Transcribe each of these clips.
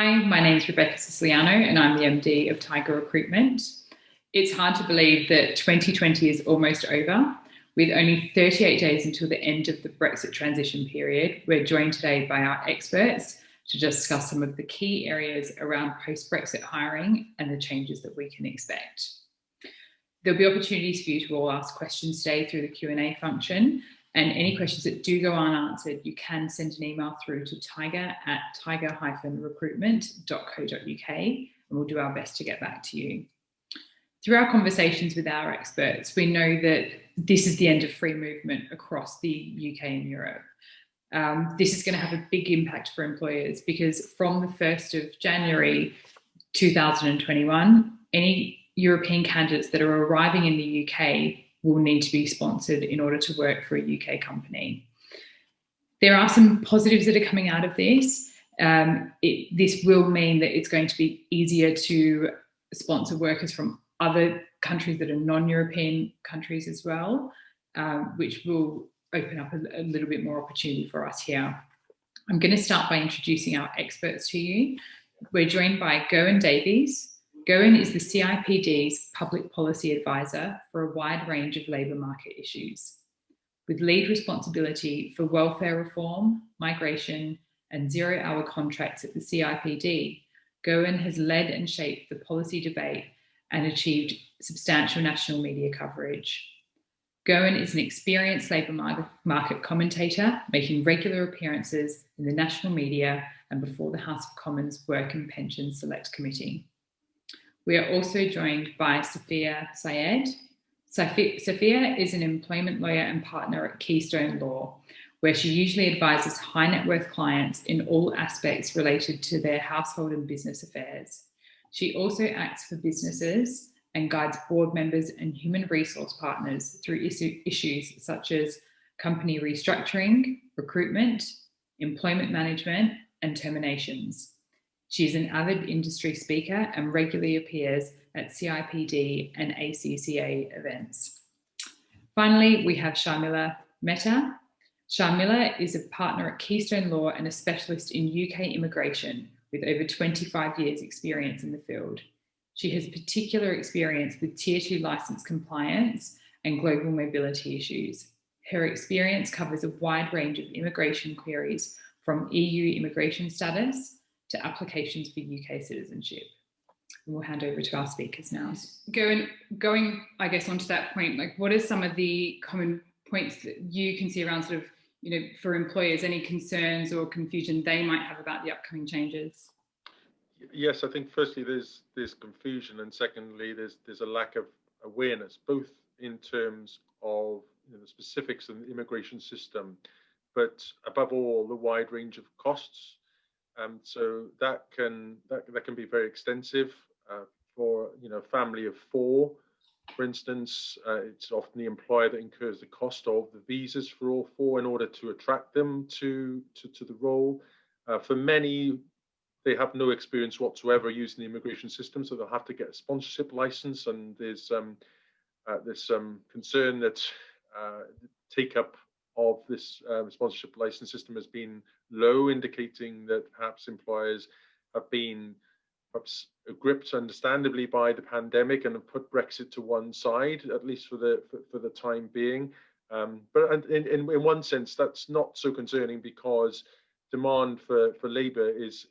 Hi, my name is Rebecca Siciliano and I'm the MD of Tiger Recruitment. It's hard to believe that 2020 is almost over. With only 38 days until the end of the Brexit transition period, we're joined today by our experts to discuss some of the key areas around post-Brexit hiring and the changes that we can expect. There'll be opportunities for you to all ask questions today through the Q&A function, and any questions that do go unanswered, you can send an email through to tiger-recruitment.co.uk, and we'll do our best to get back to you. Through our conversations with our experts, we know that this is the end of free movement across the UK and Europe. This is going to have a big impact for employers because from the 1st of January 2021, any European candidates that are arriving in the UK will need to be sponsored in order to work for a UK company. There are some positives that are coming out of this. This will mean that it's going to be easier to sponsor workers from other countries that are non-European countries as well, which will open up a little bit more opportunity for us here. I'm going to start by introducing our experts to you. We're joined by Gerwyn Davies. Gerwyn is the CIPD's Public Policy Advisor for a wide range of labour market issues. With lead responsibility for welfare reform, migration, and zero-hour contracts at the CIPD, Gerwyn has led and shaped the policy debate and achieved substantial national media coverage. Gerwyn is an experienced labour market commentator, making regular appearances in the national media and before the House of Commons Work and Pensions Select Committee. We are also joined by Sophia Syed. Sophia is an employment lawyer and partner at Keystone Law, where she usually advises high net worth clients in all aspects related to their household and business affairs. She also acts for businesses and guides board members and human resource partners through issues such as company restructuring, recruitment, employment management, and terminations. She is an avid industry speaker and regularly appears at CIPD and ACCA events. Finally, we have Sharmila Mehta. Sharmila is a partner at Keystone Law and a specialist in UK immigration with over 25 years experience in the field. She has particular experience with Tier 2 licence compliance and global mobility issues. Her experience covers a wide range of immigration queries from EU immigration status to applications for UK citizenship. And we'll hand over to our speakers now. Going, I guess, onto that point, like what are some of the common points that you can see around sort of, for employers, any concerns or confusion they might have about the upcoming changes? Yes, I think firstly there's confusion, and secondly there's a lack of awareness, both in terms of the specifics of the immigration system, but above all the wide range of costs. So that can be very extensive for a family of four. For instance, it's often the employer that incurs the cost of the visas for all four in order to attract them to the role. For many, they have no experience whatsoever using the immigration system, so they'll have to get a sponsorship license. And there's some concern that the take-up of this sponsorship license system has been low, indicating that perhaps employers have been perhaps gripped, understandably, by the pandemic and have put Brexit to one side, at least for the time being. But in one sense, that's not so concerning because demand for labour is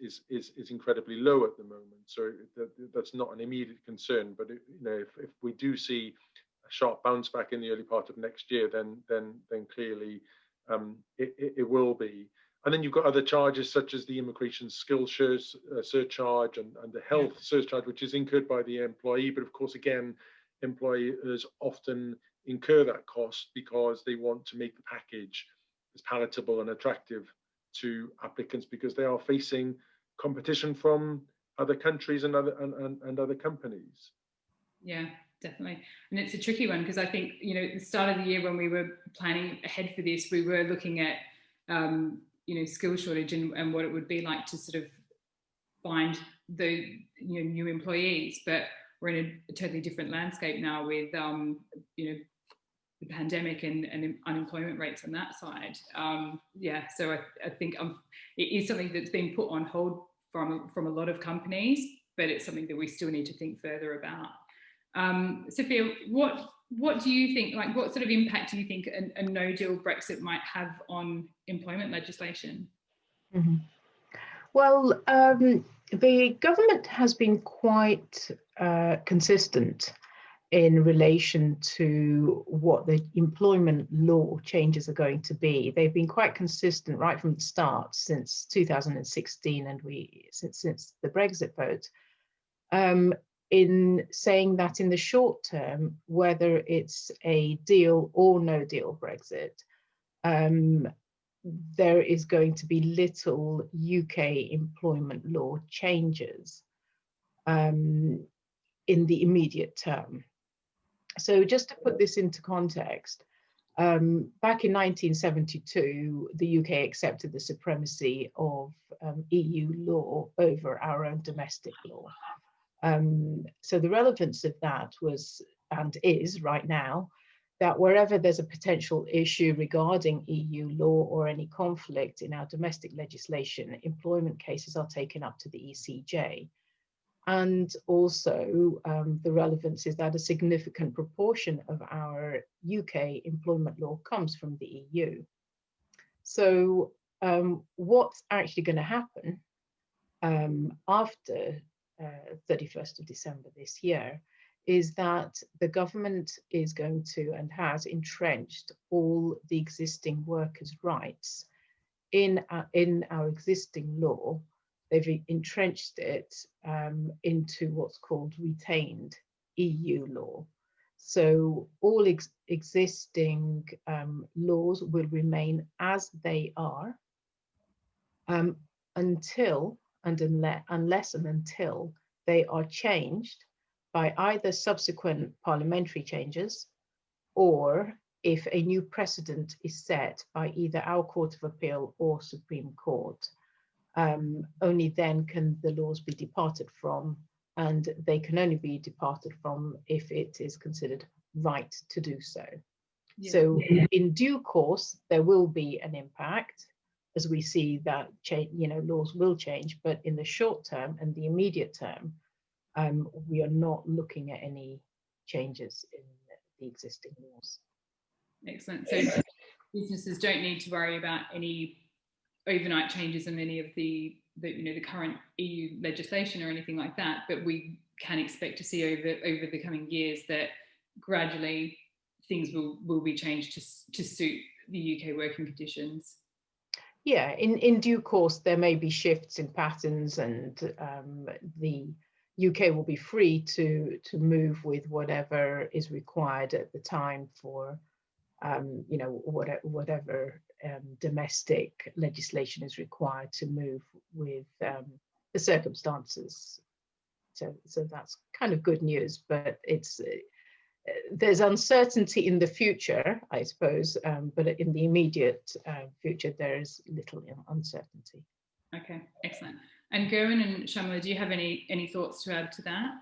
incredibly low at the moment. So that's not an immediate concern. But if we do see a sharp bounce back in the early part of next year, then clearly it will be. And then you've got other charges such as the immigration skill surcharge and the health surcharge, which is incurred by the employee. But of course, again, employers often incur that cost because they want to make the package as palatable and attractive to applicants, because they are facing competition from other countries and other companies. Yeah, definitely. And it's a tricky one because I think, at the start of the year when we were planning ahead for this, we were looking at, skill shortage and what it would be like to sort of find the new employees. But we're in a totally different landscape now with, the pandemic and unemployment rates on that side. So I think it is something that's been put on hold from a lot of companies, but it's something that we still need to think further about. Sophia, what do you think, like what sort of impact do you think a no-deal Brexit might have on employment legislation? Mm-hmm. Well, the government has been quite consistent in relation to what the employment law changes are going to be. They've been quite consistent right from the start since 2016 and since the Brexit vote, in saying that in the short term, whether it's a deal or no deal Brexit, there is going to be little UK employment law changes in the immediate term. So just to put this into context, back in 1972, the UK accepted the supremacy of EU law over our own domestic law. So the relevance of that was, and is right now, that wherever there's a potential issue regarding EU law or any conflict in our domestic legislation, employment cases are taken up to the ECJ. And also the relevance is that a significant proportion of our UK employment law comes from the EU. So what's actually going to happen after 31st of December this year is that the government is going to and has entrenched all the existing workers' rights in our existing law. They've entrenched it into what's called retained EU law. So all existing laws will remain as they are until and unless and until they are changed by either subsequent parliamentary changes, or if a new precedent is set by either our Court of Appeal or Supreme Court. Only then can the laws be departed from, and they can only be departed from if it is considered right to do so. Yeah. So in due course, there will be an impact as we see that laws will change, but in the short term and the immediate term, we are not looking at any changes in the existing laws. Excellent. So businesses don't need to worry about any overnight changes in any of the current EU legislation or anything like that, but we can expect to see over the coming years that gradually things will be changed to suit the UK working conditions. Yeah, in due course there may be shifts in patterns, and the UK will be free to move with whatever is required at the time for whatever domestic legislation is required to move with the circumstances. So that's kind of good news, but there's uncertainty in the future, I suppose, but in the immediate future there is little uncertainty. Okay, excellent. And Gerwyn and Sharmila, do you have any thoughts to add to that?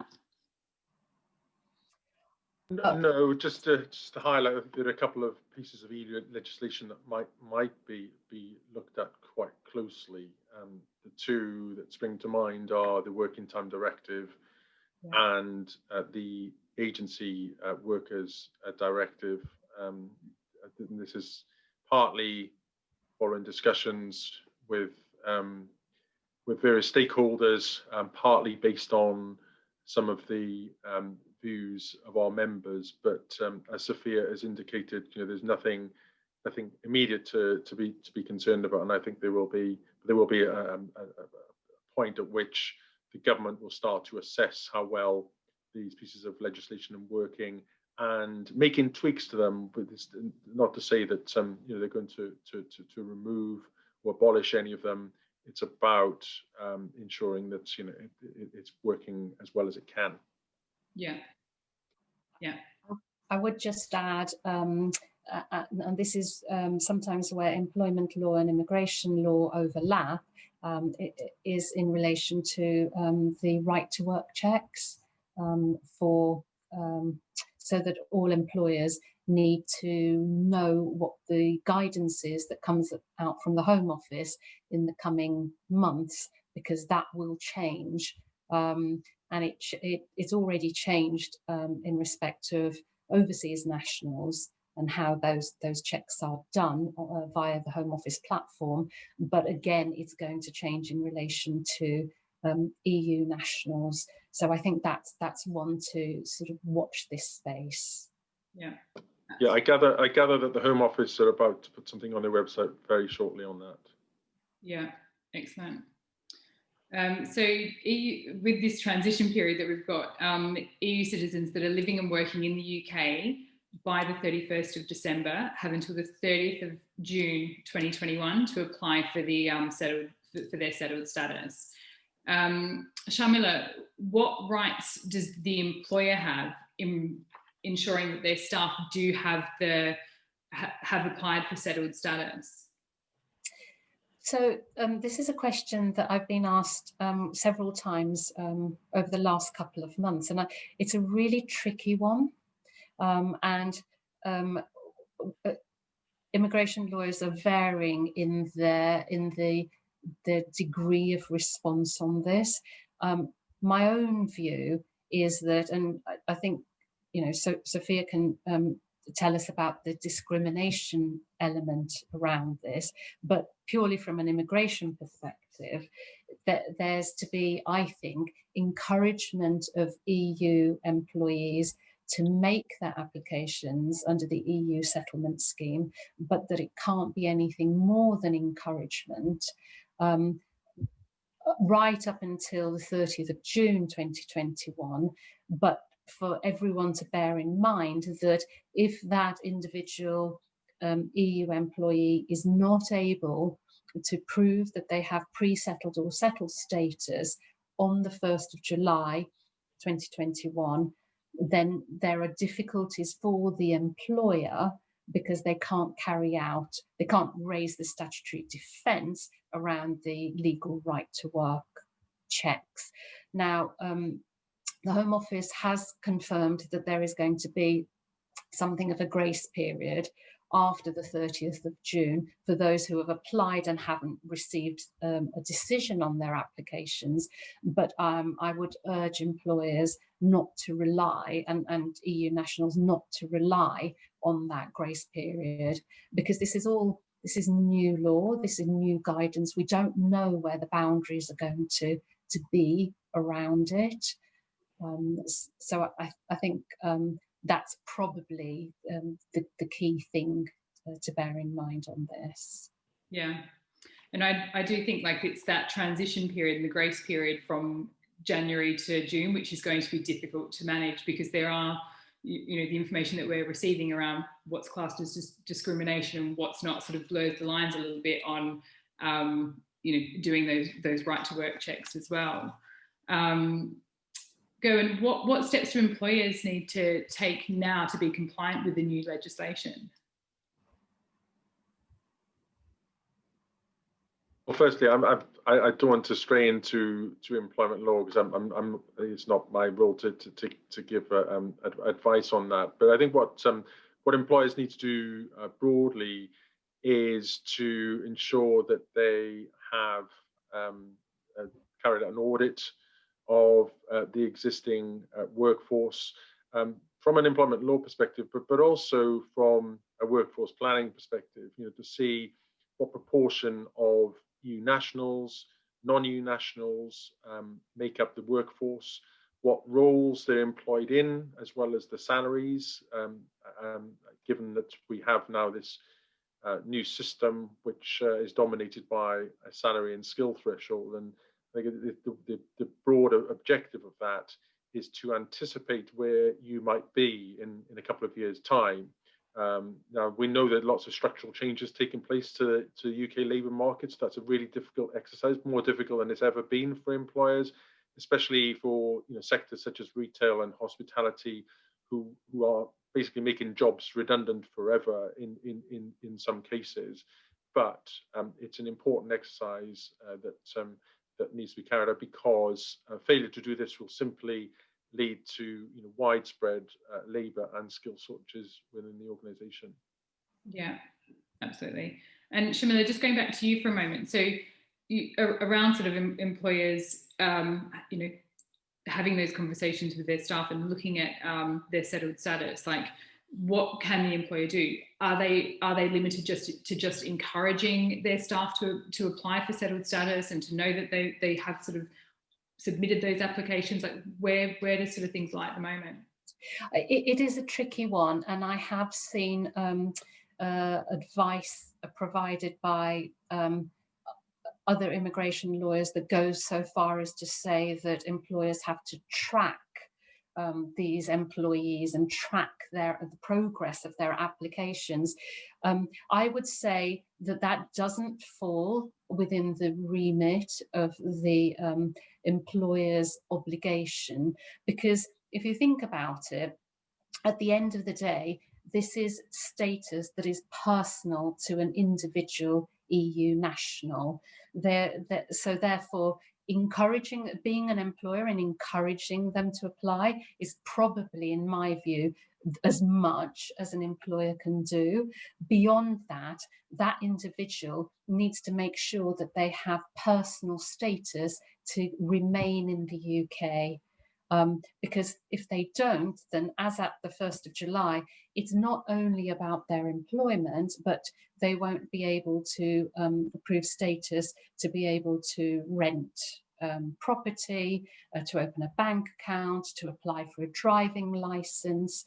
No, just to highlight that there are a couple of pieces of EU legislation that might be looked at quite closely. The two that spring to mind are the Working Time Directive and the Agency Workers Directive. This is partly following discussions with various stakeholders, partly based on some of the views of our members, but as Sophia has indicated, there's nothing immediate to be concerned about, and I think there will be a point at which the government will start to assess how well these pieces of legislation are working and making tweaks to them. But it's not to say that they're going to remove or abolish any of them. It's about ensuring that it's working as well as it can. Yeah. I would just add, and this is sometimes where employment law and immigration law overlap, it is in relation to the right to work checks so that all employers need to know what the guidance is that comes out from the Home Office in the coming months because that will change. And it's already changed in respect of overseas nationals and how those checks are done via the Home Office platform. But again, it's going to change in relation to EU nationals. So I think that's one to sort of watch this space. Yeah. Yeah, I gather that the Home Office are about to put something on their website very shortly on that. Yeah, excellent. So EU, with this transition period that we've got, EU citizens that are living and working in the UK by the 31st of December have until the 30th of June 2021 to apply for the for their settled status. Sharmila, what rights does the employer have in ensuring that their staff do have applied for settled status? So this is a question that I've been asked several times over the last couple of months, and it's a really tricky one. Immigration lawyers are varying in the degree of response on this. My own view is that, and I think, you know, Sophia can tell us about the discrimination element around this, but purely from an immigration perspective, that there's to be, I think, encouragement of EU employees to make their applications under the EU settlement scheme, but that it can't be anything more than encouragement right up until the 30th of June 2021, but for everyone to bear in mind that if that individual EU employee is not able to prove that they have pre-settled or settled status on the 1st of July 2021, then there are difficulties for the employer because they can't raise the statutory defence around the legal right to work checks. Now, the Home Office has confirmed that there is going to be something of a grace period after the 30th of June for those who have applied and haven't received a decision on their applications. But I would urge employers not to rely, and EU nationals not to rely on that grace period, because this is new law, this is new guidance. We don't know where the boundaries are going to be around it. So I think that's probably the key thing to bear in mind on this. Yeah, and I do think like it's that transition period and the grace period from January to June, which is going to be difficult to manage, because there are, you know, the information that we're receiving around what's classed as discrimination and what's not sort of blurs the lines a little bit on, you know, doing those right to work checks as well. Gerwyn, what steps do employers need to take now to be compliant with the new legislation? Well, firstly, I don't want to stray into employment law, because it's not my role to give advice on that. But I think what employers need to do broadly is to ensure that they have carried out an audit of the existing workforce from an employment law perspective, but also from a workforce planning perspective, you know, to see what proportion of EU nationals, non-EU nationals make up the workforce, what roles they're employed in, as well as the salaries, given that we have now this new system which is dominated by a salary and skill threshold. And I think the broader objective of that is to anticipate where you might be in a couple of years' time. Now, we know that lots of structural changes taking place to UK labour markets. That's a really difficult exercise, more difficult than it's ever been for employers, especially for, you know, sectors such as retail and hospitality, who are basically making jobs redundant forever in some cases. But it's an important exercise that needs to be carried out, because failure to do this will simply lead to, you know, widespread labour and skill shortages within the organisation. Yeah, absolutely. And Sharmila, just going back to you for a moment. So, around sort of employers, you know, having those conversations with their staff and looking at their settled status, like what can the employer do? Are they limited just encouraging their staff to apply for settled status and to know that they have sort of submitted those applications? Like where do sort of things lie at the moment? It is a tricky one, and I have seen advice provided by other immigration lawyers that goes so far as to say that employers have to track these employees and track the progress of their applications. I would say that doesn't fall within the remit of the employer's obligation, because if you think about it, at the end of the day, this is status that is personal to an individual EU national. So therefore, being an employer and encouraging them to apply is probably, in my view, as much as an employer can do. Beyond that, that individual needs to make sure that they have personal status to remain in the UK. Because if they don't, then as at the 1st of July, it's not only about their employment, but they won't be able to prove status to be able to rent property, to open a bank account, to apply for a driving license.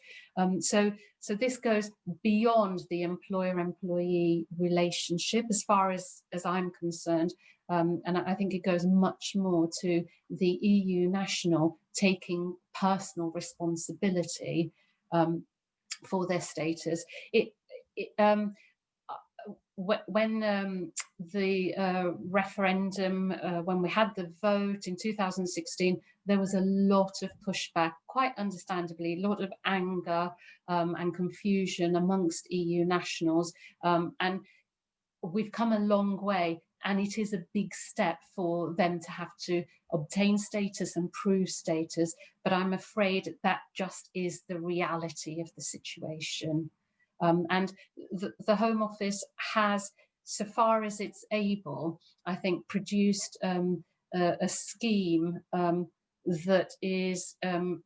So this goes beyond the employer-employee relationship as far as I'm concerned. And I think it goes much more to the EU national taking personal responsibility for their status. When the referendum, when we had the vote in 2016, there was a lot of pushback, quite understandably, a lot of anger and confusion amongst EU nationals. And we've come a long way. And it is a big step for them to have to obtain status and prove status. But I'm afraid that just is the reality of the situation. And the Home Office has, so far as it's able, I think, produced a scheme that is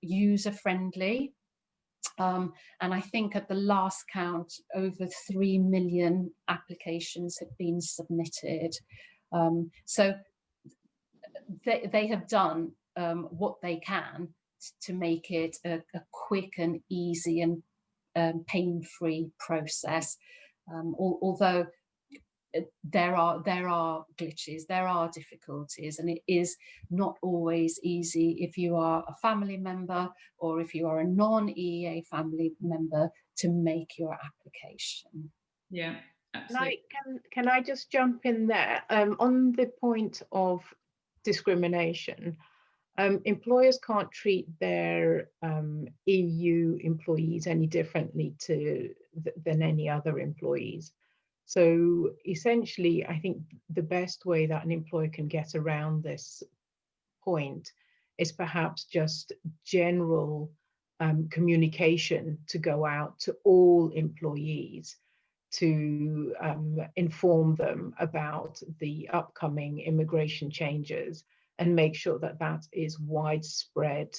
user-friendly. And I think at the last count, over 3 million applications have been submitted. So they have done what they can to make it a quick and easy and pain-free process. Although there are glitches, there are difficulties, and it is not always easy if you are a family member or if you are a non-EEA family member to make your application. Yeah, absolutely. Can I just jump in there on the point of discrimination? Employers can't treat their EU employees any differently than any other employees. So essentially, I think the best way that an employer can get around this point is perhaps just general communication to go out to all employees to inform them about the upcoming immigration changes and make sure that that is widespread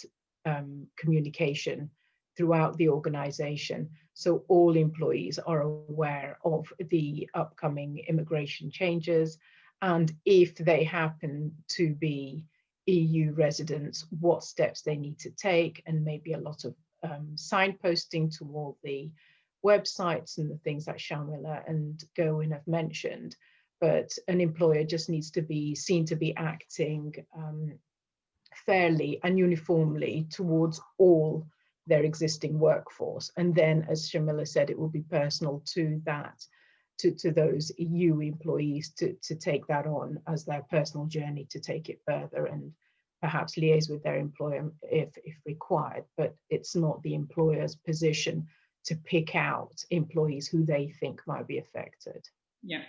communication throughout the organization, so all employees are aware of the upcoming immigration changes, and if they happen to be EU residents, what steps they need to take, and maybe a lot of signposting to all the websites and the things that Sharmila and Gerwyn have mentioned. But an employer just needs to be seen to be acting fairly and uniformly towards all their existing workforce. And then, as Sharmila said, it will be personal to that, to those EU employees to take that on as their personal journey to take it further and perhaps liaise with their employer if required. But it's not the employer's position to pick out employees who they think might be affected. Yeah.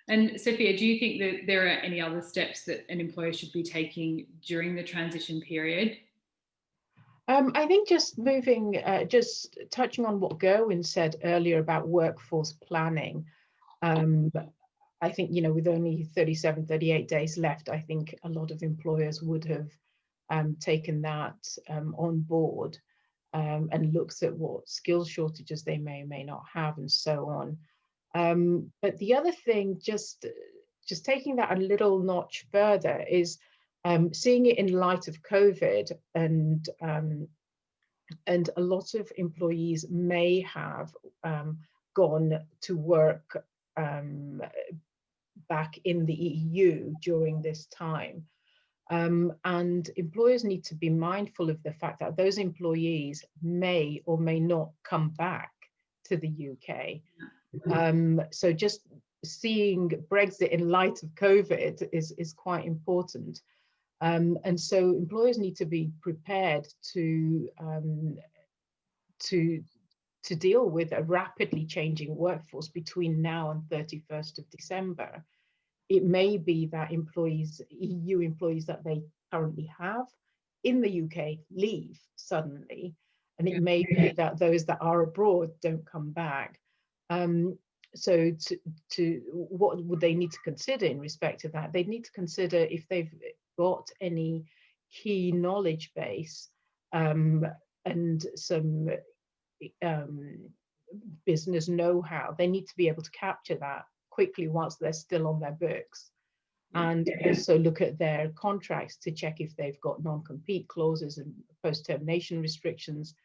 And Sophia, do you think that there are any other steps that an employer should be taking during the transition period? I think just just touching on what Gerwyn said earlier about workforce planning, I I think, you know, with only 37, 38 days left, I think a lot of employers would have taken that on board and looked at what skills shortages they may or may not have and so on. But the other thing, just taking that a little notch further, is seeing it in light of COVID, and a lot of employees may have gone to work back in the EU during this time. And employers need to be mindful of the fact that those employees may or may not come back to the UK. So just seeing Brexit in light of COVID is quite important. And so employers need to be prepared to deal with a rapidly changing workforce between now and 31st of December. It may be that employees, EU employees that they currently have in the UK, leave suddenly, and it may be that those that are abroad don't come back. So what would they need to consider in respect of that? They need to consider if they've got any key knowledge base and some business know-how. They need to be able to capture that quickly whilst they're still on their books, and also look at their contracts to check if they've got non-compete clauses and post-termination restrictions,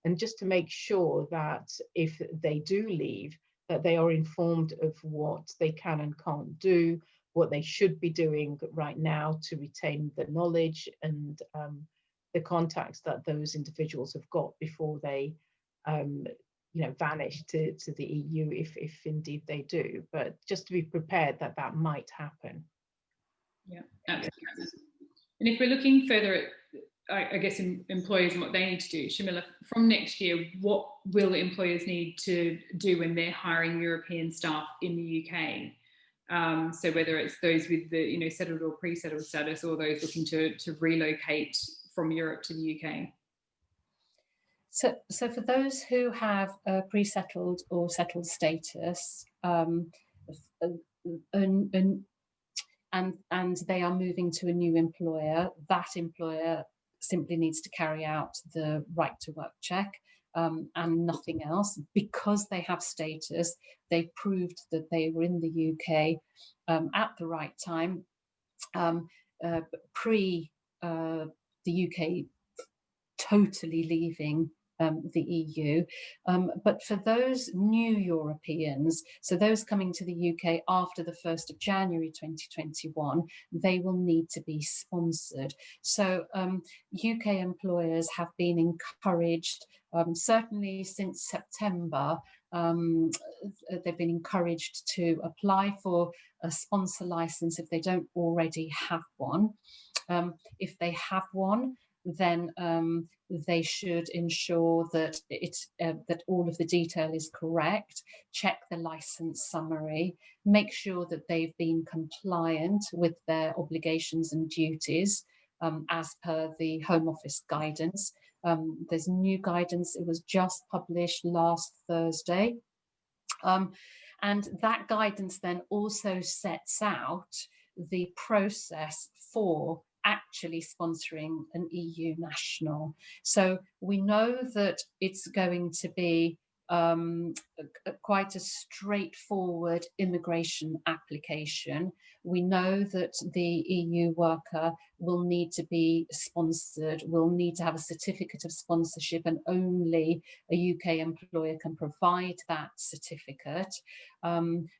and just to make sure that if they do leave, that they are informed of what they can and can't do, what they should be doing right now to retain the knowledge and the contacts that those individuals have got before they vanish to the EU, if indeed they do. But just to be prepared that that might happen. Yeah, absolutely. And if we're looking further at, I guess, employers and what they need to do, Sharmila, from next year, what will employers need to do when they're hiring European staff in the UK? So whether it's those with the settled or pre-settled status, or those looking to relocate from Europe to the UK. So for those who have a pre-settled or settled status, and they are moving to a new employer, that employer simply needs to carry out the right to work check and nothing else. Because they have status, they proved that they were in the UK at the right time, pre the UK totally leaving the EU. But for those new Europeans, so those coming to the UK after the 1st of January 2021, they will need to be sponsored. So UK employers have been encouraged, certainly since September, they've been encouraged to apply for a sponsor license if they don't already have one. If they have one, then they should ensure that that all of the detail is correct, check the license summary, make sure that they've been compliant with their obligations and duties as per the Home Office guidance. There's new guidance, it was just published last Thursday. And that guidance then also sets out the process for actually sponsoring an EU national. So we know that it's going to be quite a straightforward immigration application. We know that the EU worker will need to be sponsored, will need to have a certificate of sponsorship, and only a UK employer can provide that certificate.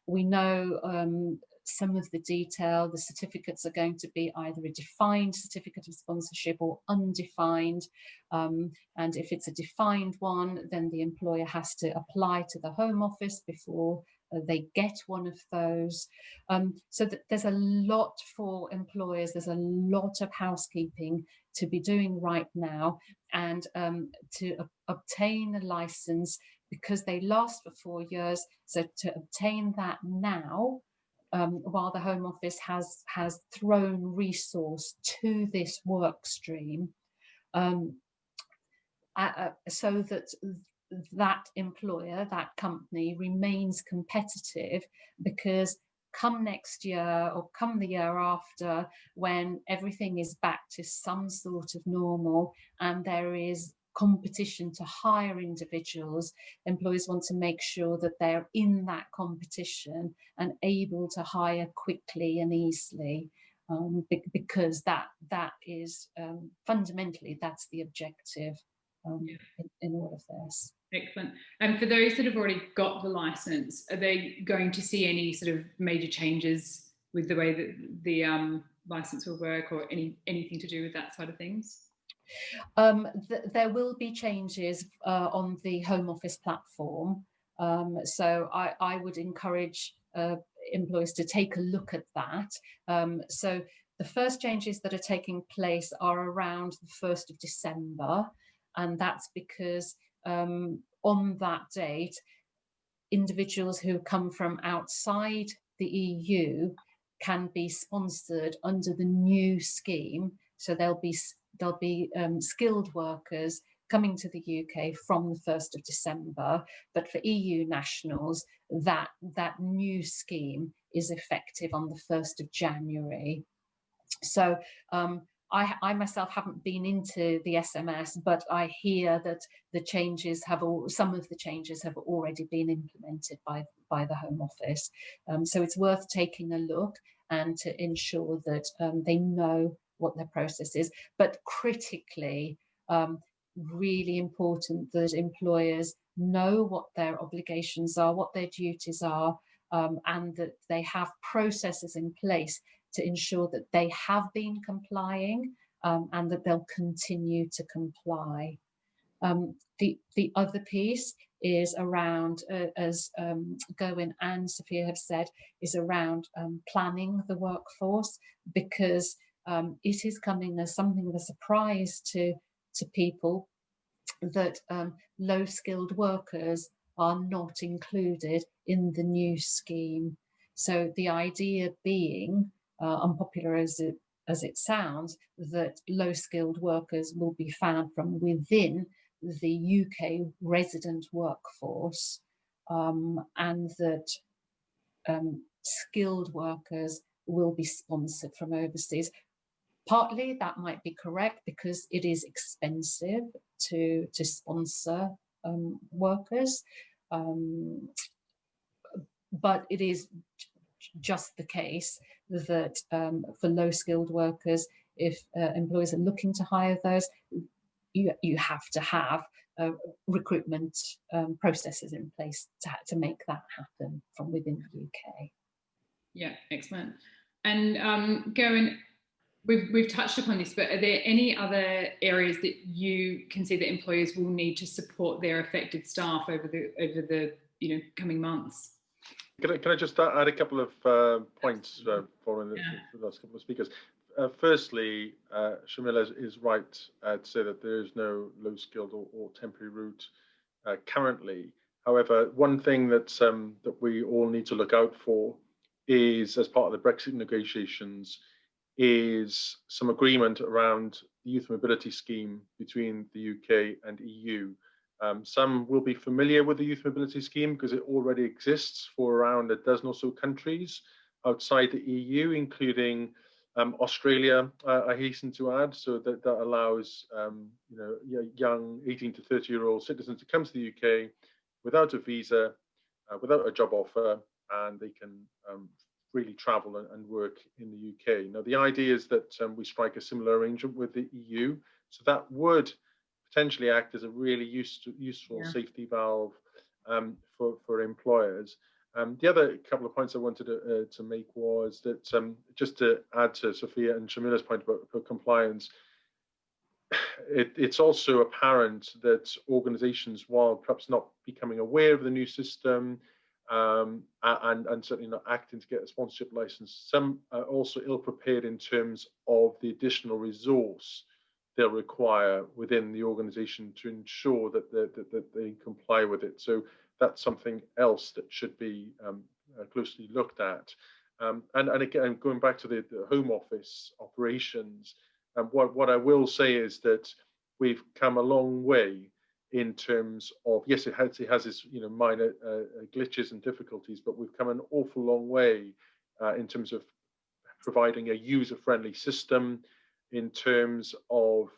We know some of the detail. The certificates are going to be either a defined certificate of sponsorship or undefined. And if it's a defined one, then the employer has to apply to the Home Office before they get one of those. So there's a lot for employers, there's a lot of housekeeping to be doing right now, and to obtain a license, because they last for 4 years. So to obtain that now, while the Home Office has thrown resource to this work stream, so that employer, that company, remains competitive, because come next year or come the year after, when everything is back to some sort of normal and there is competition to hire individuals, employers want to make sure that they're in that competition and able to hire quickly and easily, because that is fundamentally, that's the objective in all of this. Excellent. And for those that have already got the license, are they going to see any sort of major changes with the way that the license will work, or anything to do with that side of things? There will be changes on the Home Office platform. So I would encourage employers to take a look at that. So the first changes that are taking place are around the 1st of December, and that's because on that date, individuals who come from outside the EU can be sponsored under the new scheme. So there'll be skilled workers coming to the UK from the 1st of December, but for EU nationals, that new scheme is effective on the 1st of January. So I myself haven't been into the SMS, but I hear that some of the changes have already been implemented by the Home Office. So it's worth taking a look and to ensure that they know what their process is. But critically, really important that employers know what their obligations are, what their duties are, and that they have processes in place to ensure that they have been complying and that they'll continue to comply. The other piece is around, as Gerwyn and Sophia have said, is around planning the workforce, because it is coming as something of a surprise to people that low-skilled workers are not included in the new scheme. So the idea being, unpopular as it sounds, that low-skilled workers will be found from within the UK resident workforce, and that skilled workers will be sponsored from overseas. Partly that might be correct because it is expensive to sponsor workers, but it is just the case that for low-skilled workers, if employers are looking to hire those, you have to have recruitment processes in place to make that happen from within the UK. Yeah, excellent. And Gerwyn, we've touched upon this, but are there any other areas that you can see that employers will need to support their affected staff over the coming months? Can I just add a couple of points following the last couple of speakers? Firstly, Sharmila is right to say that there is no low-skilled or temporary route currently. However, one thing that we all need to look out for is, as part of the Brexit negotiations, is some agreement around the youth mobility scheme between the UK and EU. Some will be familiar with the youth mobility scheme because it already exists for around a dozen or so countries outside the EU, including Australia, I hasten to add, so that allows young 18 to 30-year-old citizens to come to the UK without a visa, without a job offer, and they can freely travel and work in the UK. Now, the idea is that we strike a similar arrangement with the EU, so that would potentially act as a really useful safety valve for employers. The other couple of points I wanted to make was that, just to add to Sophia and Sharmila's point about compliance, it's also apparent that organisations, while perhaps not becoming aware of the new system and certainly not acting to get a sponsorship licence, some are also ill-prepared in terms of the additional resource they'll require within the organisation to ensure that they comply with it. So that's something else that should be closely looked at. And again, going back to the Home Office operations, what I will say is that we've come a long way in terms of, yes, it has its minor glitches and difficulties, but we've come an awful long way in terms of providing a user-friendly system, in terms of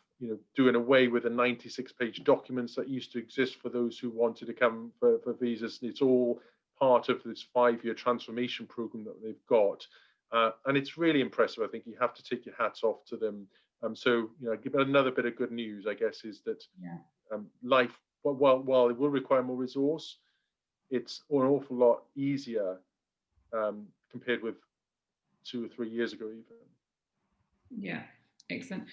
doing away with the 96-page documents that used to exist for those who wanted to come for visas. It's all part of this 5-year transformation program that they've got, and it's really impressive. I think you have to take your hats off to them. So give another bit of good news, I guess, is that life, while it will require more resource, it's an awful lot easier compared with 2 or 3 years ago even. Yeah, excellent.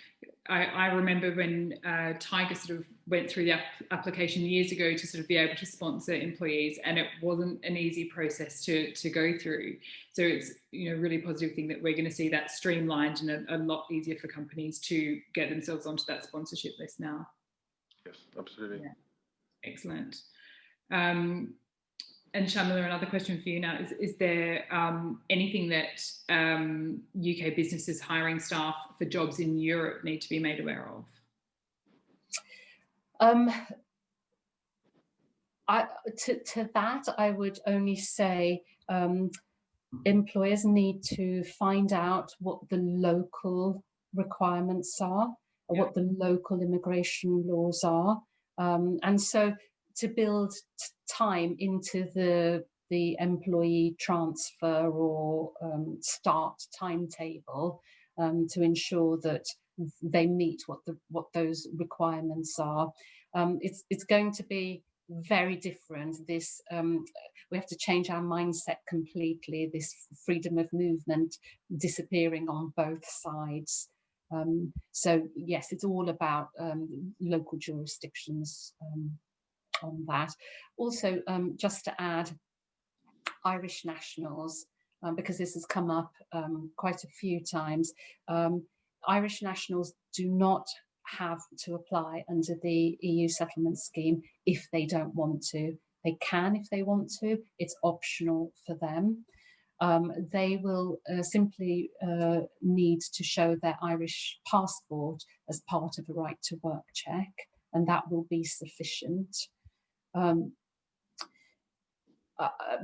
I remember when Tiger sort of went through the application years ago to sort of be able to sponsor employees, and it wasn't an easy process to go through. So it's a really positive thing that we're going to see that streamlined and a lot easier for companies to get themselves onto that sponsorship list now. Yes, absolutely. Yeah. Excellent. And Sharmila, another question for you now, is there anything that UK businesses hiring staff for jobs in Europe need to be made aware of? To that, I would only say employers need to find out what the local requirements are, or what the local immigration laws are. And so to build time into the employee transfer or start timetable to ensure that they meet what those requirements are. It's going to be very different. This we have to change our mindset completely. This freedom of movement disappearing on both sides. So yes, it's all about local jurisdictions on that. Also, just to add, Irish nationals, because this has come up quite a few times, Irish nationals do not have to apply under the EU settlement scheme if they don't want to. They can if they want to. It's optional for them. They will simply need to show their Irish passport as part of a right to work check, and that will be sufficient.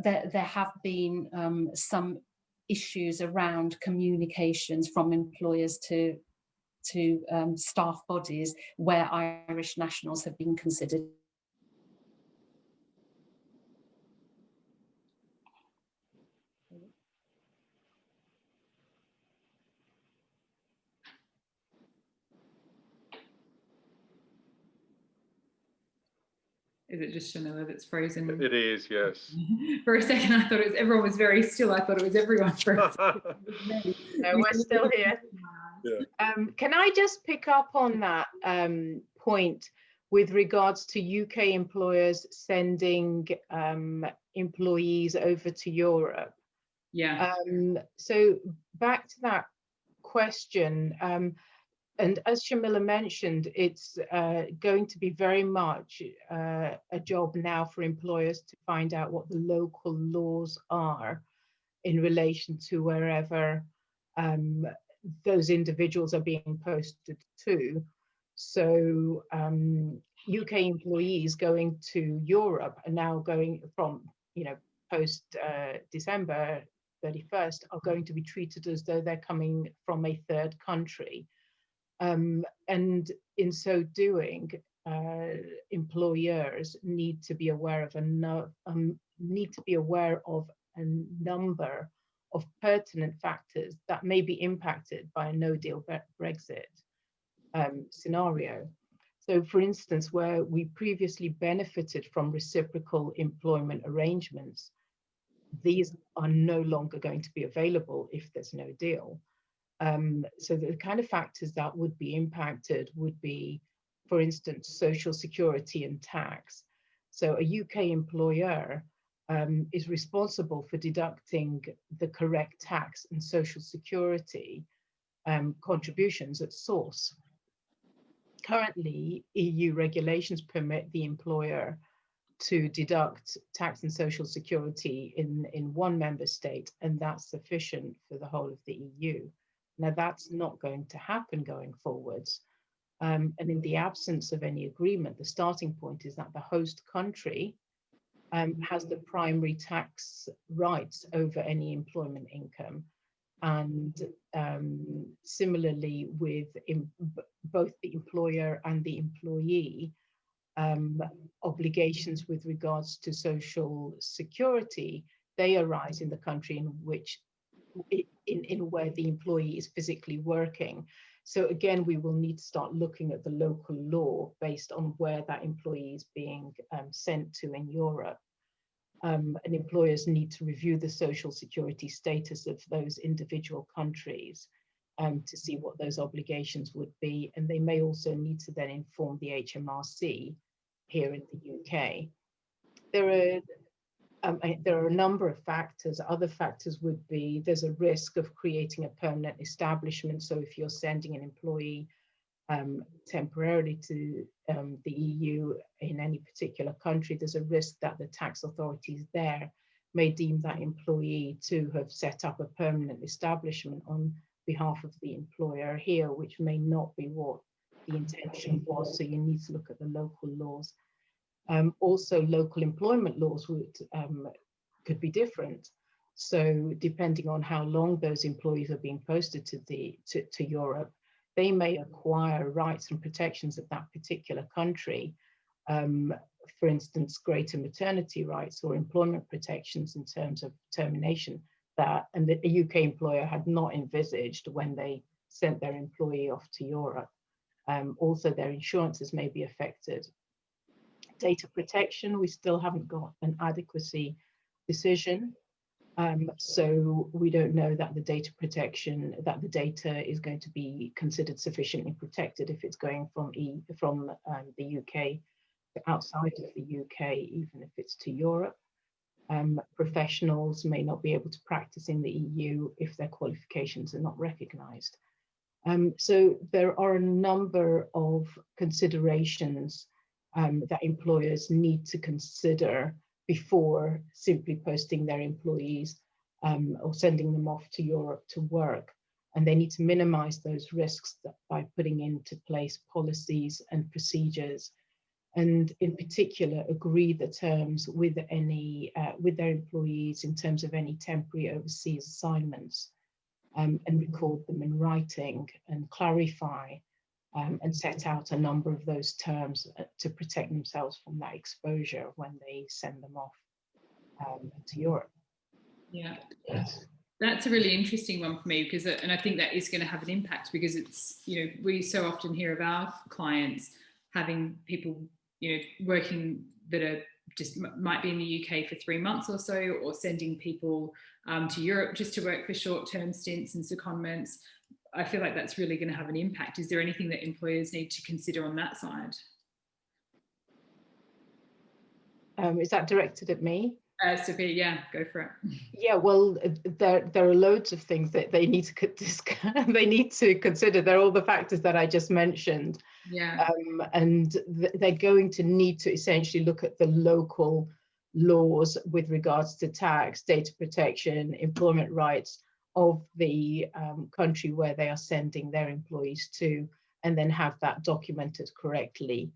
There have been some issues around communications from employers to staff bodies where Irish nationals have been considered. Is it just Sharmila that's frozen? It is, yes. For a second, I thought everyone was very still. I thought it was everyone frozen. No, we're still here. Yeah. Can I just pick up on that point with regards to UK employers sending employees over to Europe? Yeah. So back to that question. And as Sharmila mentioned, it's going to be very much a job now for employers to find out what the local laws are in relation to wherever those individuals are being posted to. So UK employees going to Europe are now going from, post December 31st are going to be treated as though they're coming from a third country. And in so doing, employers need to be aware of a number of pertinent factors that may be impacted by a no-deal Brexit scenario. So, for instance, where we previously benefited from reciprocal employment arrangements, these are no longer going to be available if there's no deal. So the kind of factors that would be impacted would be, for instance, social security and tax. So a UK employer is responsible for deducting the correct tax and social security contributions at source. Currently, EU regulations permit the employer to deduct tax and social security in one member state, and that's sufficient for the whole of the EU. Now, that's not going to happen going forwards. And in the absence of any agreement, the starting point is that the host country has the primary tax rights over any employment income. And similarly with both the employer and the employee, obligations with regards to social security, they arise in the country in which, in where the employee is physically working. So again, we will need to start looking at the local law based on where that employee is being sent to in Europe. And employers need to review the social security status of those individual countries to see what those obligations would be. And they may also need to then inform the HMRC here in the UK. There are a number of factors. Other factors would be there's a risk of creating a permanent establishment. So if you're sending an employee temporarily to the EU in any particular country, there's a risk that the tax authorities there may deem that employee to have set up a permanent establishment on behalf of the employer here, which may not be what the intention was. So you need to look at the local laws. Also, local employment laws could be different. So depending on how long those employees are being posted to Europe, they may acquire rights and protections of that particular country. For instance, greater maternity rights or employment protections in terms of termination that a UK employer had not envisaged when they sent their employee off to Europe. Also, their insurances may be affected. Data protection, we still haven't got an adequacy decision. So we don't know that the data protection, that the data is going to be considered sufficiently protected if it's going from the UK to outside of the UK, even if it's to Europe. Professionals may not be able to practice in the EU if their qualifications are not recognised. So there are a number of considerations that employers need to consider before simply posting their employees or sending them off to Europe to work. And they need to minimize those risks by putting into place policies and procedures, and in particular agree the terms with their employees in terms of any temporary overseas assignments, and record them in writing and clarify and set out a number of those terms to protect themselves from that exposure when they send them off to Europe. Yeah, that's a really interesting one for me, because, and I think that is going to have an impact, because it's, you know, we so often hear of our clients having people, you know, working that are just might be in the UK for 3 months or so, or sending people to Europe just to work for short-term stints and secondments. I feel like that's really going to have an impact. Is there anything that employers need to consider on that side? Is that directed at me? Sophia, yeah, go for it. Yeah, well, there are loads of things that they need to consider. There are all the factors that I just mentioned. Yeah. And they're going to need to essentially look at the local laws with regards to tax, data protection, employment rights of the country where they are sending their employees to, and then have that documented correctly,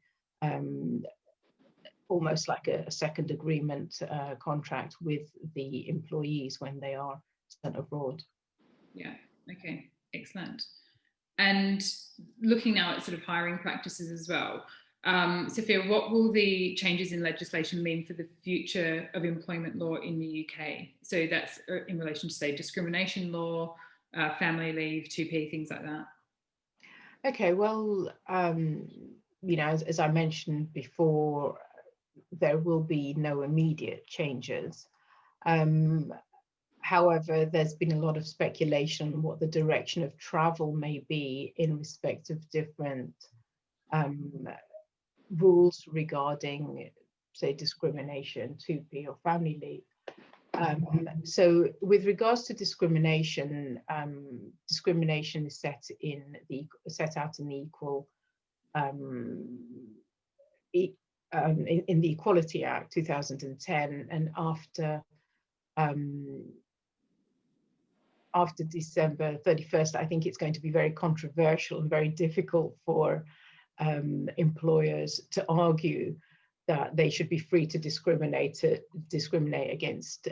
almost like a second agreement contract with the employees when they are sent abroad. Yeah, okay, excellent. And looking now at sort of hiring practices as well, Sophia, what will the changes in legislation mean for the future of employment law in the UK? So that's in relation to, say, discrimination law, family leave, 2P, things like that. Okay, well, you know, as I mentioned before, there will be no immediate changes. However, there's been a lot of speculation on what the direction of travel may be in respect of different rules regarding, say, discrimination, 2P or family leave. So with regards to discrimination, discrimination is set out in the equal in the Equality Act 2010, and after December 31st, I think it's going to be very controversial and very difficult for employers to argue that they should be free to discriminate against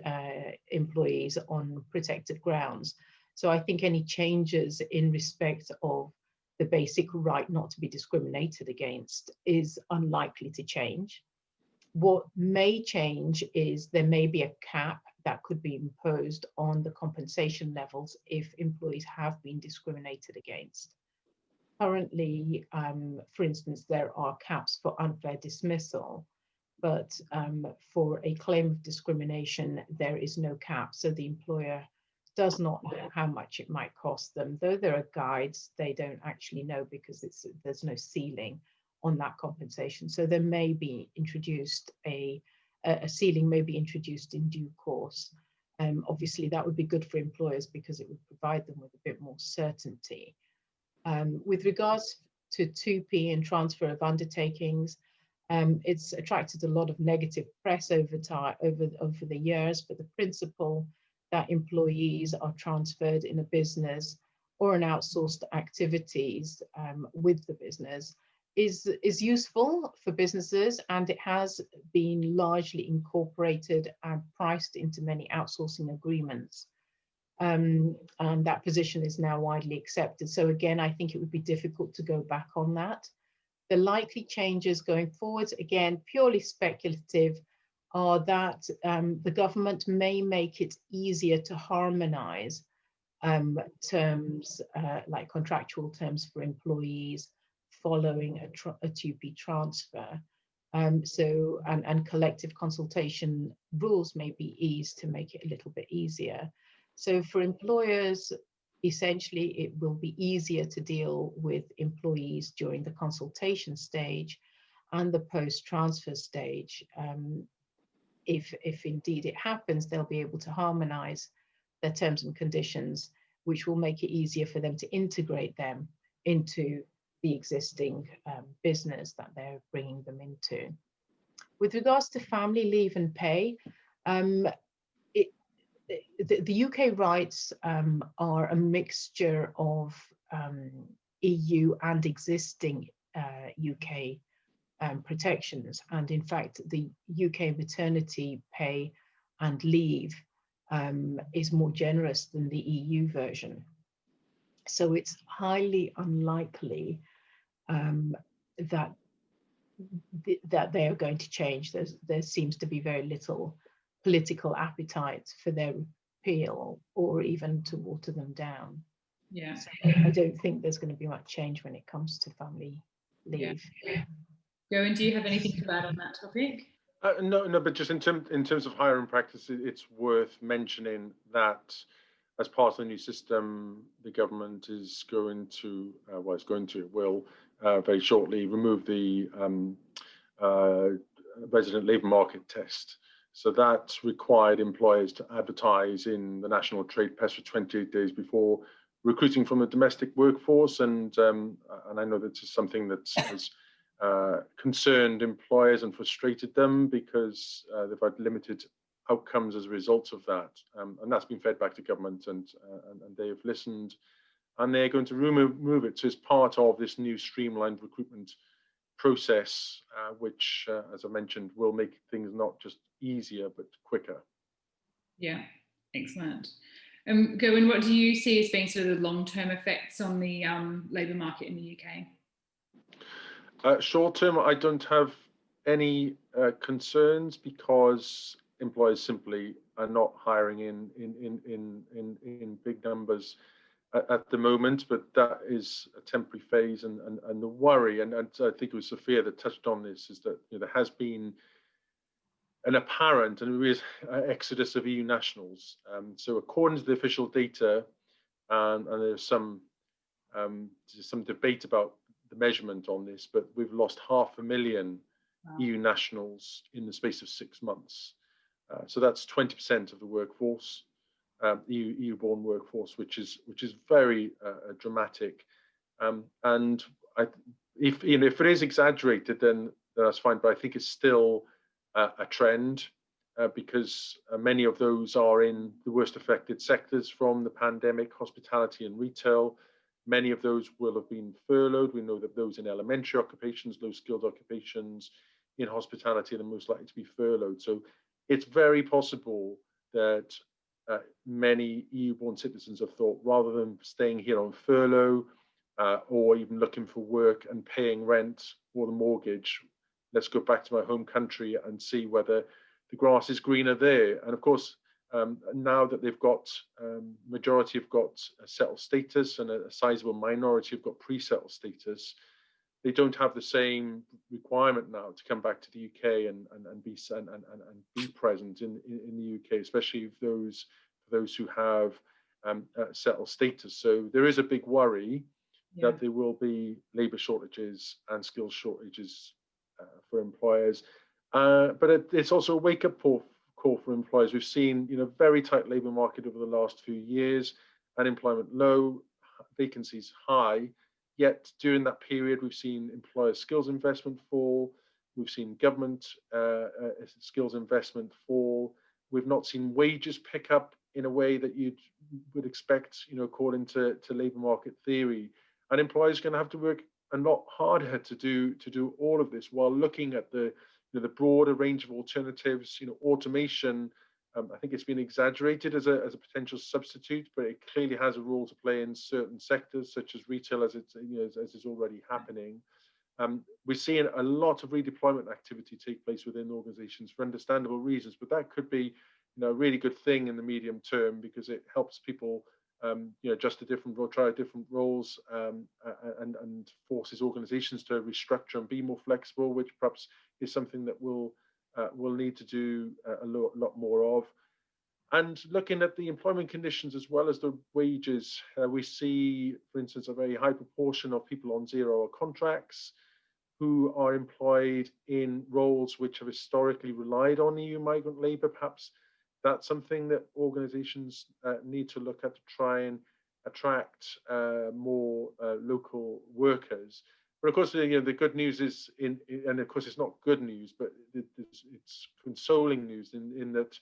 employees on protected grounds. So I think any changes in respect of the basic right not to be discriminated against is unlikely to change. What may change is there may be a cap that could be imposed on the compensation levels if employees have been discriminated against. Currently, for instance, there are caps for unfair dismissal, but for a claim of discrimination, there is no cap. So the employer does not know how much it might cost them. Though there are guides, they don't actually know because there's no ceiling on that compensation. So there may be introduced a ceiling may be introduced in due course. Obviously, that would be good for employers because it would provide them with a bit more certainty. With regards to 2P and transfer of undertakings, it's attracted a lot of negative press over the years, but the principle that employees are transferred in a business or in outsourced activities with the business is useful for businesses, and it has been largely incorporated and priced into many outsourcing agreements. And that position is now widely accepted. So again, I think it would be difficult to go back on that. The likely changes going forward, again, purely speculative, are that the government may make it easier to harmonize terms like contractual terms for employees following a 2P transfer. And collective consultation rules may be eased to make it a little bit easier. So for employers, essentially, it will be easier to deal with employees during the consultation stage and the post-transfer stage. If indeed it happens, they'll be able to harmonize their terms and conditions, which will make it easier for them to integrate them into the existing business that they're bringing them into. With regards to family leave and pay, the UK rights are a mixture of EU and existing UK protections. And in fact, the UK maternity pay and leave is more generous than the EU version. So it's highly unlikely that they are going to change. There seems to be very little political appetite for their repeal or even to water them down. Yeah. So I don't think there's going to be much change when it comes to family leave. Yeah. Gerwyn, do you have anything to add on that topic? No, but just in terms of hiring practice, it's worth mentioning that as part of the new system, the government is going to, will very shortly remove the resident labour market test. So that required employers to advertise in the National Trade Press for 28 days before recruiting from the domestic workforce, and I know that is something that has concerned employers and frustrated them because they've had limited outcomes as a result of that, and that's been fed back to government, and they have listened, and they're going to remove it. So as part of this new streamlined recruitment process, which, as I mentioned, will make things not just easier but quicker. Yeah, excellent. Gerwyn, what do you see as being sort of the long-term effects on the labour market in the UK? Short term, I don't have any concerns because employers simply are not hiring in big numbers at the moment, but that is a temporary phase, and the worry, and I think it was Sophia that touched on this, is that there has been an apparent and real exodus of EU nationals. So according to the official data, and there's some debate about the measurement on this, but we've lost 500,000 EU nationals in the space of 6 months. So that's 20% of the workforce, EU-born workforce, which is very dramatic. And if it is exaggerated, then that's fine. But I think it's still a trend because many of those are in the worst affected sectors from the pandemic, hospitality and retail. Many of those will have been furloughed. We know that those in elementary occupations, low-skilled occupations, in hospitality and are most likely to be furloughed. So it's very possible that many EU-born citizens have thought, rather than staying here on furlough or even looking for work and paying rent or the mortgage, let's go back to my home country and see whether the grass is greener there. And of course, now that they've got, majority have got a settled status and a sizable minority have got pre-settled status, they don't have the same requirement now to come back to the UK and be present in the UK, especially those who have settled status. So there is a big worry that there will be labour shortages and skills shortages for employers, but it's also a wake-up call for employers. We've seen, very tight labour market over the last few years, unemployment low, vacancies high. Yet during that period, we've seen employer skills investment fall. We've seen government skills investment fall. We've not seen wages pick up in a way that you would expect, according to labour market theory. And employers are going to have to work a lot harder to do all of this, while looking at the broader range of alternatives. Automation, I think it's been exaggerated as a potential substitute, but it clearly has a role to play in certain sectors, such as retail, as is already happening. We're seeing a lot of redeployment activity take place within organisations for understandable reasons, but that could be, a really good thing in the medium term, because it helps people, adjust to different roles, try different roles, and forces organisations to restructure and be more flexible, which perhaps is something that we'll need to do a lot more of. And looking at the employment conditions as well as the wages, we see, for instance, a very high proportion of people on 0-hour contracts who are employed in roles which have historically relied on EU migrant labour. Perhaps that's something that organisations need to look at to try and attract more local workers. But of course, the good news is, and of course it's not good news, but it's consoling news in that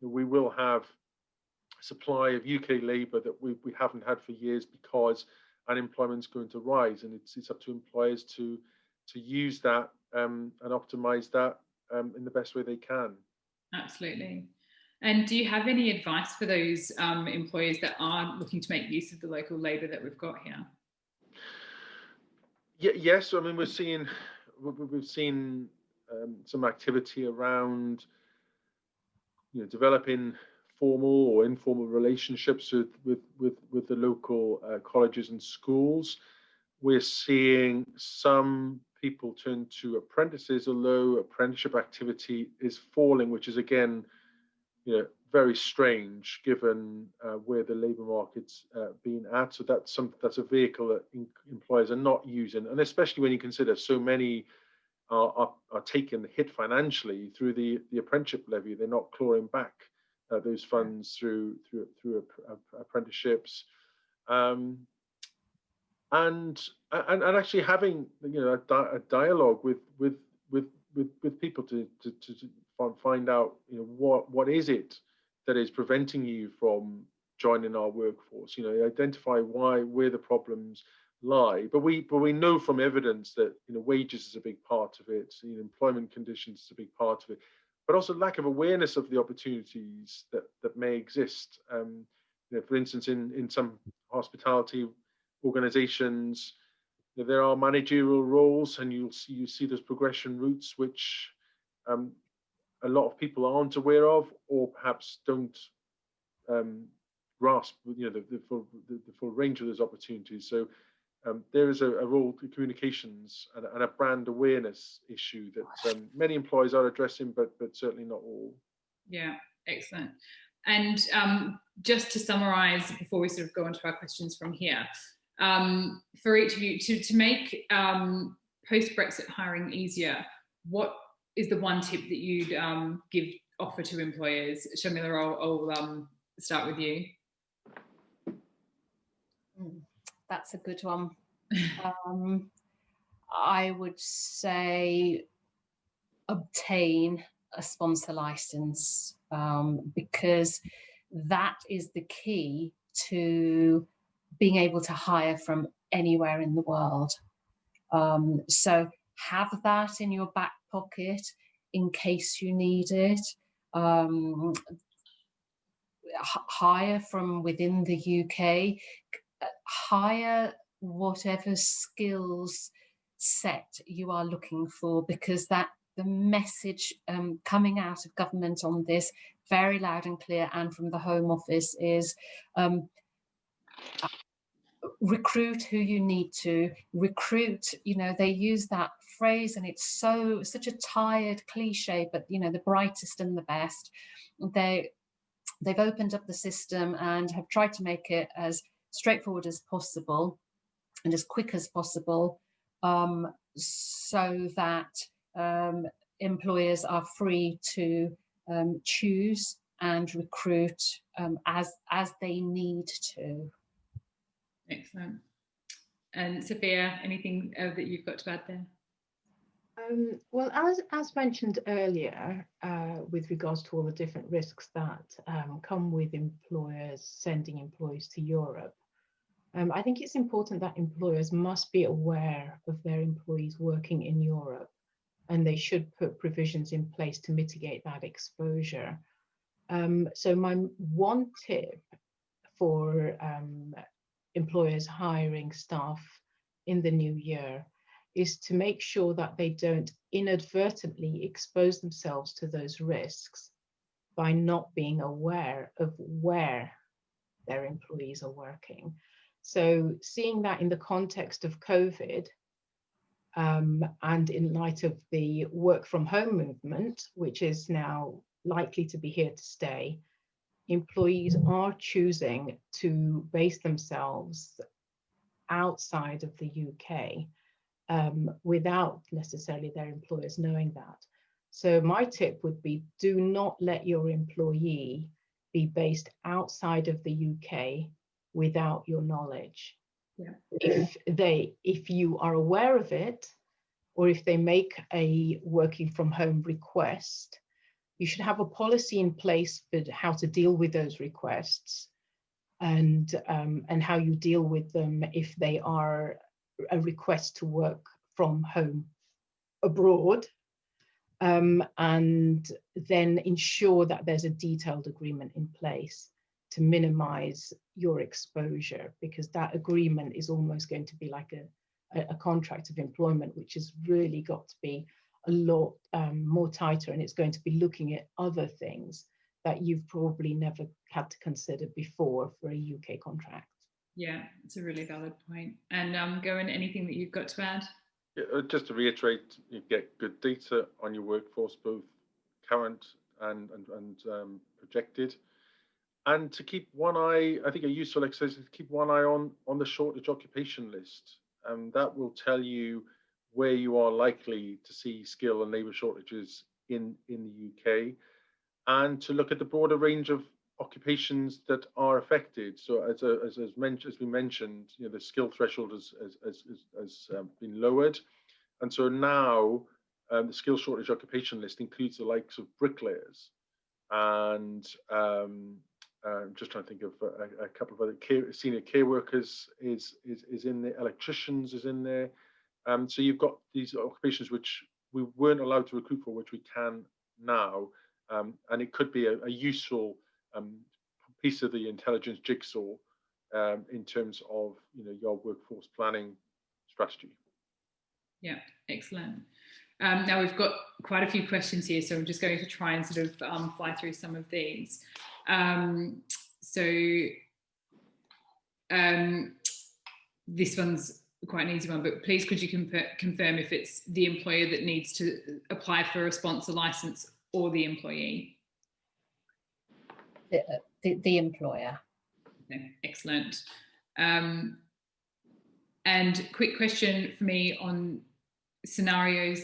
we will have a supply of UK labour that we haven't had for years, because unemployment's going to rise, and it's up to employers to use that and optimise that in the best way they can. Absolutely. And do you have any advice for those employers that are looking to make use of the local labour that we've got here? Yes, I mean, we've seen some activity around developing formal or informal relationships with the local colleges and schools. We're seeing some people turn to apprentices, although apprenticeship activity is falling, which is again very strange given where the labour market's been at. So that's a vehicle that employers are not using, and especially when you consider so many are taking the hit financially through the apprenticeship levy. They're not clawing back those funds through apprenticeships, and actually having a dialogue with people to find out what is it that is preventing you from joining our workforce. Identify where the problems lie. But we know from evidence that wages is a big part of it. Employment conditions is a big part of it, but also lack of awareness of the opportunities that may exist. For instance, in some hospitality organisations, there are managerial roles, and you see those progression routes which a lot of people aren't aware of, or perhaps don't grasp the full range of those opportunities. So there is a role to communications and a brand awareness issue that many employers are addressing, but certainly not all. Yeah, excellent. And just to summarise before we sort of go on to our questions from here, for each of you, to make post-Brexit hiring easier, what is the one tip that you'd offer to employers? Sharmila, I'll start with you. That's a good one. I would say obtain a sponsor license, because that is the key to being able to hire from anywhere in the world. So have that in your back pocket in case you need it. Hire from within the UK, hire whatever skills set you are looking for, because the message coming out of government on this, very loud and clear, and from the Home Office, is recruit who you need to recruit. You know, they use that phrase, and it's such a tired cliche, but you know, the brightest and the best. They've opened up the system and have tried to make it as straightforward as possible and as quick as possible, so that employers are free to choose and recruit as they need to. Excellent. And Sophia, anything that you've got to add there? Well, as mentioned earlier, with regards to all the different risks that come with employers sending employees to Europe, I think it's important that employers must be aware of their employees working in Europe, and they should put provisions in place to mitigate that exposure. So my one tip for employers hiring staff in the new year is to make sure that they don't inadvertently expose themselves to those risks by not being aware of where their employees are working. So seeing that in the context of COVID, and in light of the work from home movement, which is now likely to be here to stay, employees are choosing to base themselves outside of the UK without necessarily their employers knowing that. So my tip would be, do not let your employee be based outside of the UK without your knowledge. Yeah. If you are aware of it, or if they make a working from home request, you should have a policy in place for how to deal with those requests, and how you deal with them if they are a request to work from home abroad, and then ensure that there's a detailed agreement in place to minimize your exposure, because that agreement is almost going to be like a contract of employment, which has really got to be a lot more tighter, and it's going to be looking at other things that you've probably never had to consider before for a UK contract. Yeah, it's a really valid point. And Gerwyn, anything that you've got to add? Yeah, just to reiterate, you get good data on your workforce, both current and projected. And to keep one eye, I think a useful exercise is to keep one eye on the shortage occupation list. That will tell you where you are likely to see skill and labour shortages in the UK, and to look at the broader range of occupations that are affected. So as we mentioned, you know, the skill threshold has been lowered, and so now the skill shortage occupation list includes the likes of bricklayers, and I'm just trying to think of a couple of other senior care workers is in there, electricians is in there. So you've got these occupations which we weren't allowed to recruit for, which we can now, and it could be a useful piece of the intelligence jigsaw in terms of, you know, your workforce planning strategy. Yeah, excellent. Now we've got quite a few questions here, so I'm just going to try and sort of fly through some of these. This one's quite an easy one, but please could you confirm if it's the employer that needs to apply for a sponsor license or the employee? The employer. Okay, excellent. And quick question for me on scenarios.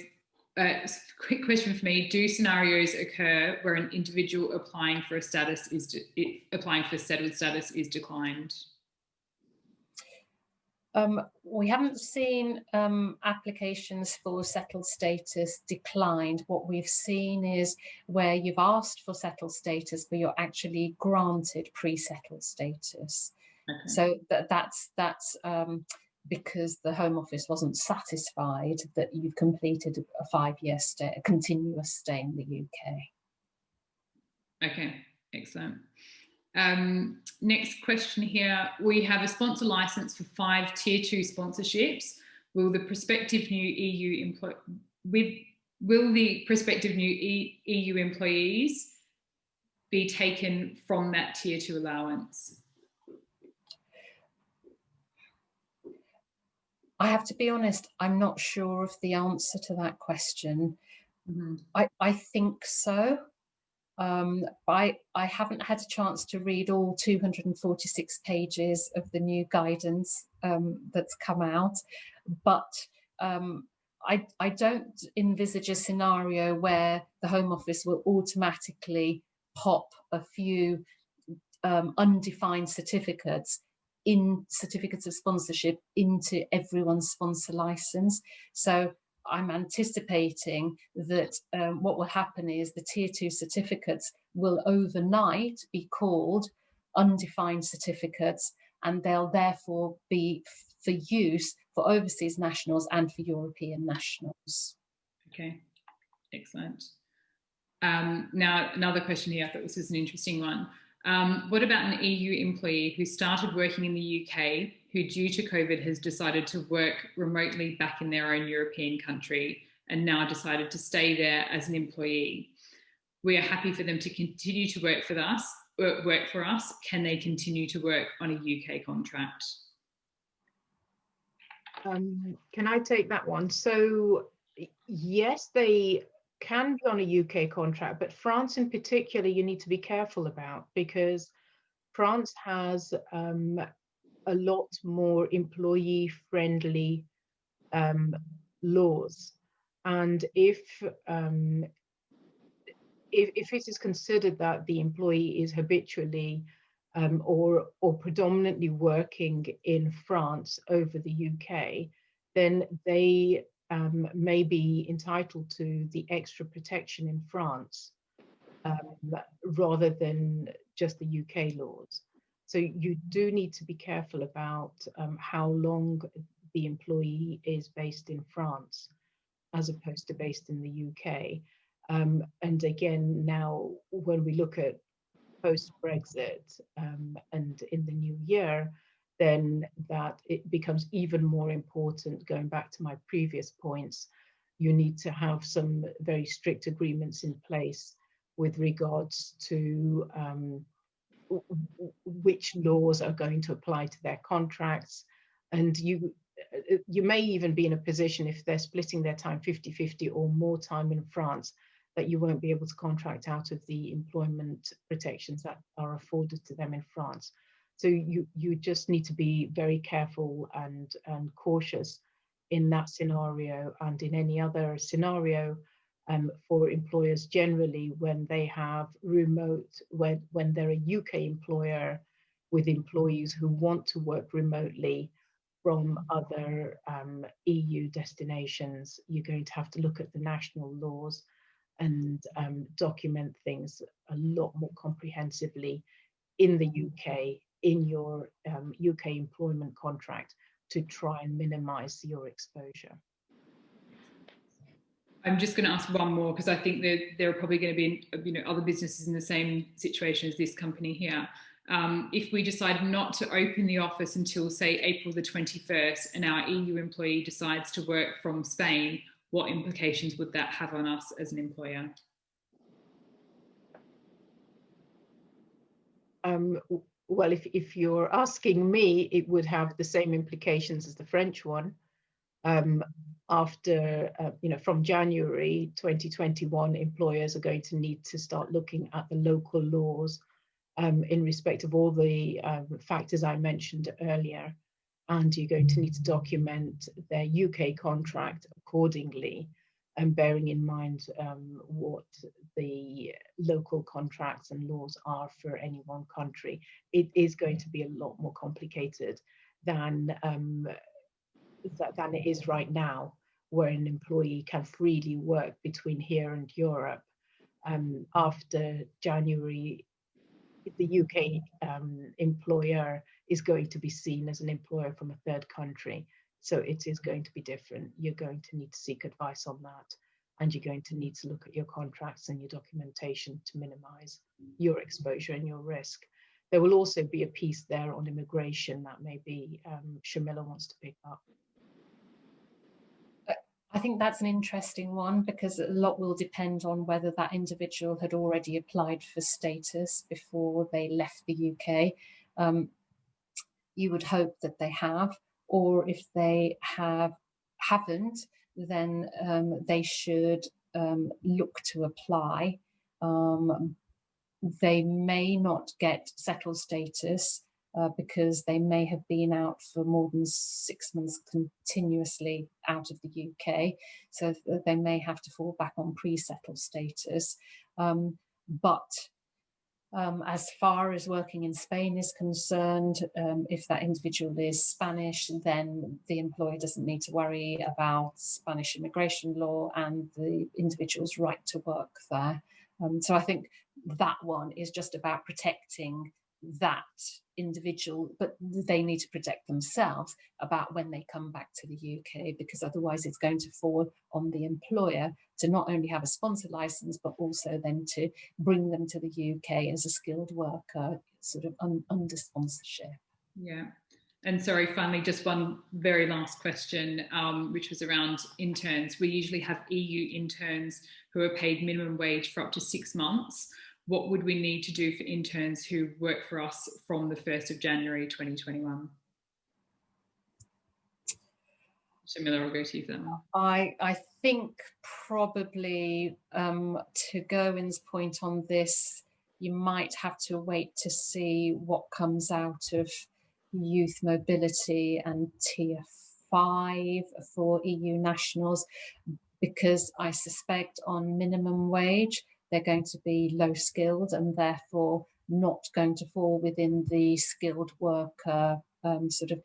Quick question for me: do scenarios occur where an individual applying for a status applying for settled status is declined? We haven't seen applications for settled status declined. What we've seen is where you've asked for settled status, but you're actually granted pre-settled status. Okay. So that's because the Home Office wasn't satisfied that you've completed a 5-year stay, a continuous stay in the UK. Okay, excellent. Next question here. We have a sponsor license for 5 Tier 2 sponsorships. Will the prospective new EU employees be taken from that Tier 2 allowance? I have to be honest, I'm not sure of the answer to that question. Mm-hmm. I think so. I haven't had a chance to read all 246 pages of the new guidance that's come out, but I don't envisage a scenario where the Home Office will automatically pop a few undefined certificates of sponsorship into everyone's sponsor license. So I'm anticipating that what will happen is the Tier 2 certificates will overnight be called undefined certificates, and they'll therefore be for use for overseas nationals and for European nationals. Okay, excellent. Now, another question here, I thought this was an interesting one. What about an EU employee who started working in the UK, who due to COVID has decided to work remotely back in their own European country and now decided to stay there as an employee? We are happy for them to continue to work for us. Can they continue to work on a UK contract? Can I take that one? So yes, they can be on a UK contract, but France in particular, you need to be careful about, because France has a lot more employee-friendly laws, and if it is considered that the employee is habitually or predominantly working in France over the UK, then they may be entitled to the extra protection in France rather than just the UK laws. So you do need to be careful about how long the employee is based in France as opposed to based in the UK. And again, now when we look at post-Brexit and in the new year, then that it becomes even more important. Going back to my previous points, you need to have some very strict agreements in place with regards to which laws are going to apply to their contracts. And you may even be in a position, if they're splitting their time 50-50 or more time in France, that you won't be able to contract out of the employment protections that are afforded to them in France. So you just need to be very careful and cautious in that scenario and in any other scenario for employers generally when they have remote, when they're a UK employer with employees who want to work remotely from other EU destinations. You're going to have to look at the national laws and document things a lot more comprehensively in the UK, in your UK employment contract, to try and minimize your exposure. I'm just going to ask one more, because I think that there are probably going to be other businesses in the same situation as this company here. If we decide not to open the office until, say, April the 21st, and our EU employee decides to work from Spain, what implications would that have on us as an employer? Well, if you're asking me, it would have the same implications as the French one. After, from January 2021, employers are going to need to start looking at the local laws in respect of all the factors I mentioned earlier. And you're going to need to document their UK contract accordingly, and bearing in mind what the local contracts and laws are for any one country. It is going to be a lot more complicated than it is right now, where an employee can freely work between here and Europe. After January the UK employer is going to be seen as an employer from a third country. So it is going to be different. You're going to need to seek advice on that. And you're going to need to look at your contracts and your documentation to minimize your exposure and your risk. There will also be a piece there on immigration that maybe Sharmila wants to pick up. I think that's an interesting one, because a lot will depend on whether that individual had already applied for status before they left the UK. You would hope that they have, or if they haven't, then they should look to apply. They may not get settled status because they may have been out for more than 6 months continuously out of the UK. So they may have to fall back on pre-settled status. As far as working in Spain is concerned, if that individual is Spanish, then the employer doesn't need to worry about Spanish immigration law and the individual's right to work there. So I think that one is just about protecting that individual, but they need to protect themselves about when they come back to the UK, because otherwise it's going to fall on the employer to not only have a sponsor license, but also then to bring them to the UK as a skilled worker, sort of under sponsorship. Yeah. And sorry, finally, just one very last question, which was around interns. We usually have EU interns who are paid minimum wage for up to 6 months. What would we need to do for interns who work for us from the 1st of January 2021? Sharmila, I'll go to you for that one. I think probably to Gerwyn's point on this, you might have to wait to see what comes out of youth mobility and Tier 5 for EU nationals, because I suspect on minimum wage, they're going to be low skilled and therefore not going to fall within the skilled worker sort of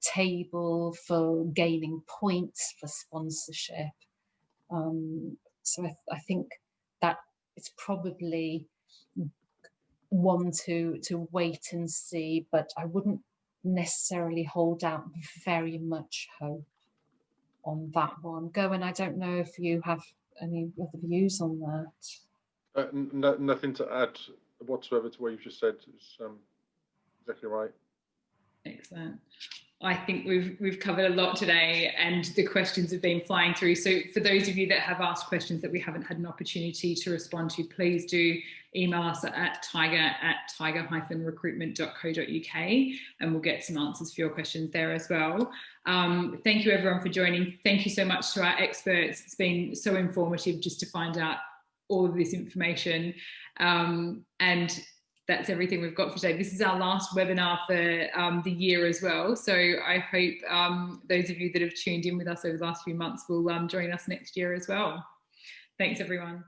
table for gaining points for sponsorship. So I think that it's probably one to wait and see, but I wouldn't necessarily hold out very much hope on that one. Gerwyn, I don't know if you have any other views on that. Nothing to add whatsoever to what you've just said. It's exactly right. Excellent. I think we've covered a lot today, and the questions have been flying through. So for those of you that have asked questions that we haven't had an opportunity to respond to, please do email us at tiger@recruitment.co.uk, and we'll get some answers for your questions there as well. Thank you everyone for joining. Thank you so much to our experts. It's been so informative just to find out all of this information. And that's everything we've got for today. This is our last webinar for the year as well. So I hope those of you that have tuned in with us over the last few months will join us next year as well. Thanks, everyone.